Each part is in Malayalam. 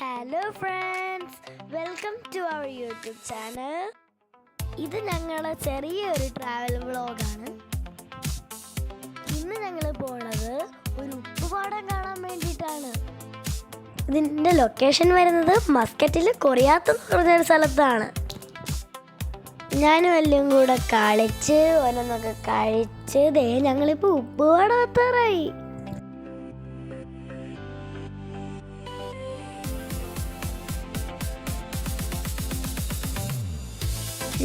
Hello friends, welcome to our YouTube channel. ഇത് ഞങ്ങളുടെ ചെറിയൊരു ട്രാവൽ വ്ളോഗാണ്. ഇന്ന് ഞങ്ങൾ പോണത് ഒരു ഉപ്പുപാടം കാണാൻ വേണ്ടിയിട്ടാണ്. ഇതിൻ്റെ ലൊക്കേഷൻ വരുന്നത് മസ്കറ്റിൽ കൊറിയാത്ത് എന്ന് പറഞ്ഞൊരു സ്ഥലത്താണ്. ഞാനും എല്ലാം കൂടെ കളിച്ച് ഓരോന്നൊക്കെ കഴിച്ച് ഞങ്ങളിപ്പോൾ ഉപ്പുപാടം എത്താറായി.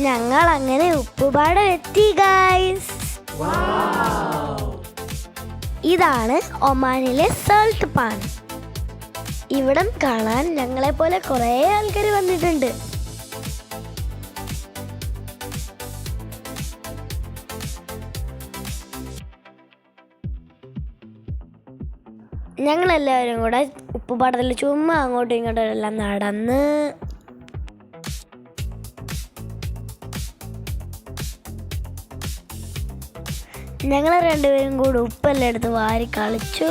ഞങ്ങൾ അങ്ങനെ ഉപ്പുപാടം എത്തി ഗൈസ്. ഇതാണ് ഒമാനിലെ സൾട്ട് പാൻ. ഇവിടം കാണാൻ ഞങ്ങളെ പോലെ കുറേ ആൾക്കാർ വന്നിട്ടുണ്ട്. ഞങ്ങളെല്ലാവരും കൂടെ ഉപ്പുപാടത്തിൽ ചുമ്മാ അങ്ങോട്ടും ഇങ്ങോട്ടും എല്ലാം നടന്ന് ഞങ്ങൾ രണ്ടുപേരും കൂടി ഉപ്പെല്ലാം എടുത്ത് വാരി കളിച്ചു.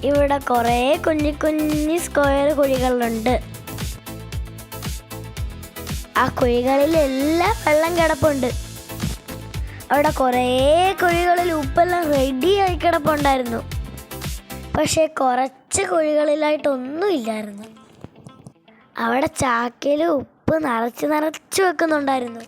ഇവിടെ കുറേ കുഞ്ഞി സ്ക്വയർ കുഴികളുണ്ട്. ആ കുഴികളിലെല്ലാം വെള്ളം കിടപ്പുണ്ട്. അവിടെ കുറേ കുഴികളിൽ ഉപ്പെല്ലാം റെഡിയായി കിടപ്പുണ്ടായിരുന്നു. പക്ഷേ കുറച്ച് കുഴികളിലായിട്ടൊന്നുമില്ലായിരുന്നു. അവിടെ ചാക്കയിൽ ഉപ്പ് നിറച്ച് വെക്കുന്നുണ്ടായിരുന്നു.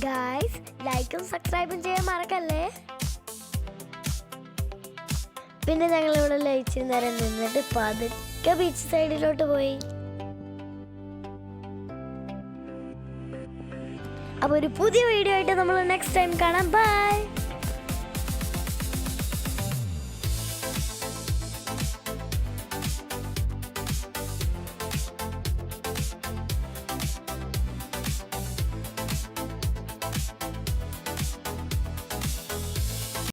ഗൈസ്, ലൈക്കും സബ്സ്ക്രൈബും ചെയ്യാൻ മറക്കല്ലേ. പിന്നെ ഞങ്ങളിവിടെ ലയിച്ച് നേരം നിന്നിട്ട് പതുക്കെ ബീച്ച് സൈഡിലോട്ട് പോയി. അപ്പോൾ ഒരു പുതിയ വീഡിയോ ആയിട്ട് നമ്മൾ നെക്സ്റ്റ് ടൈം കാണാം. ബൈ.